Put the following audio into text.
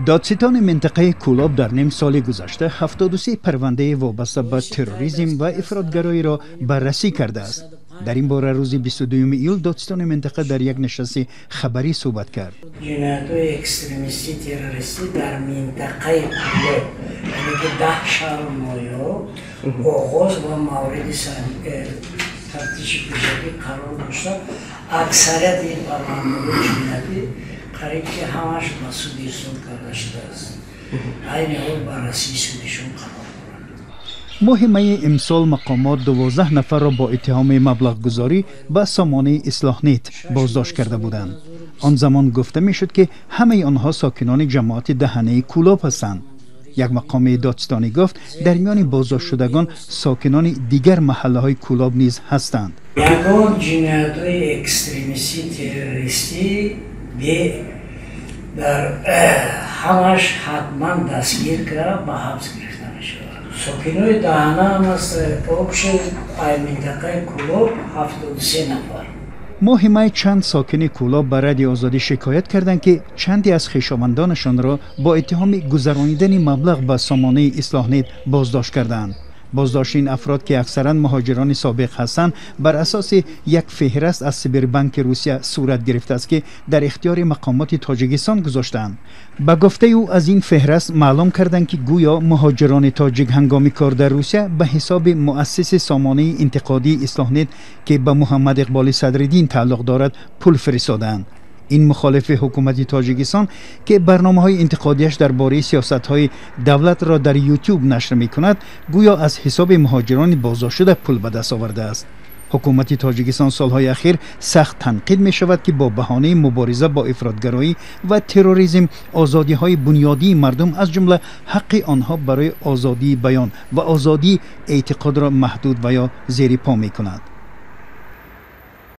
دادستان منطقه کولاب در نیم سال گذشته 73 پرونده وابسته به تروریسم و افراطگرایی را بررسی کرده است. در این باره روز 22 ایول دادستان منطقه در یک نشست خبری صحبت کرد. جنایت‌های اکستریمیستی تروریستی در منطقه کولاب یعنی که 10 شهر نایاب آغاز و مورد تفتیش پیشگی قرار داشته. اکثریت این پرونده‌های جنایتی قریب که همش مسئول سود کرده شده است. این حال بررسی سودشون قرار دارد. مهمه امسال مقامات 12 نفر را با اتهام مبلغ گذاری به سامانه اصلاح نت بازداشت کرده بودند. آن زمان گفته می شد که همه آنها ساکنان جماعت دهنه کولاب هستند. یک مقام دادستانی گفت در میان بازداشت شدگان ساکنان دیگر محله های کولاب نیز هستند. یگان جنایت‌های اکستریمیستی تروریستی در همش حتما دستگیر کرده به حبس گرفته می شود. ساکنان دهنه هم از پاپش منطقه کولاب 73 نفر. مهمه چند ساکن کولاب به رادیو آزادی شکایت کردند که چندی از خویشاوندانشان را با اتهام گذرانیدن مبلغ به سامانه اصلاح نت بازداشت کردند. بازداشت این افراد که اکثرا مهاجران سابق هستند بر اساس یک فهرست از سیبربانک روسیه صورت گرفته است که در اختیار مقامات تاجیکستان گذاشتند. به گفته او از این فهرست معلوم کردند که گویا مهاجران تاجیک هنگام کار در روسیه به حساب مؤسس سامانه انتقادی اصلاح نت که به محمد اقبال صدرالدین تعلق دارد پول فرستادند. این مخالف حکومت تاجیکستان که برنامه‌های انتقادیش درباره سیاست‌های دولت را در یوتیوب نشر می‌کند گویا از حساب مهاجران بازداشت شده پول به دست آورده است. حکومت تاجیکستان سالهای اخیر سخت تنقید می‌شود که با بهانه مبارزه با افراطگرایی و تروریسم آزادی‌های بنیادی مردم از جمله حق آنها برای آزادی بیان و آزادی اعتقاد را محدود و یا زیر پا می‌کند.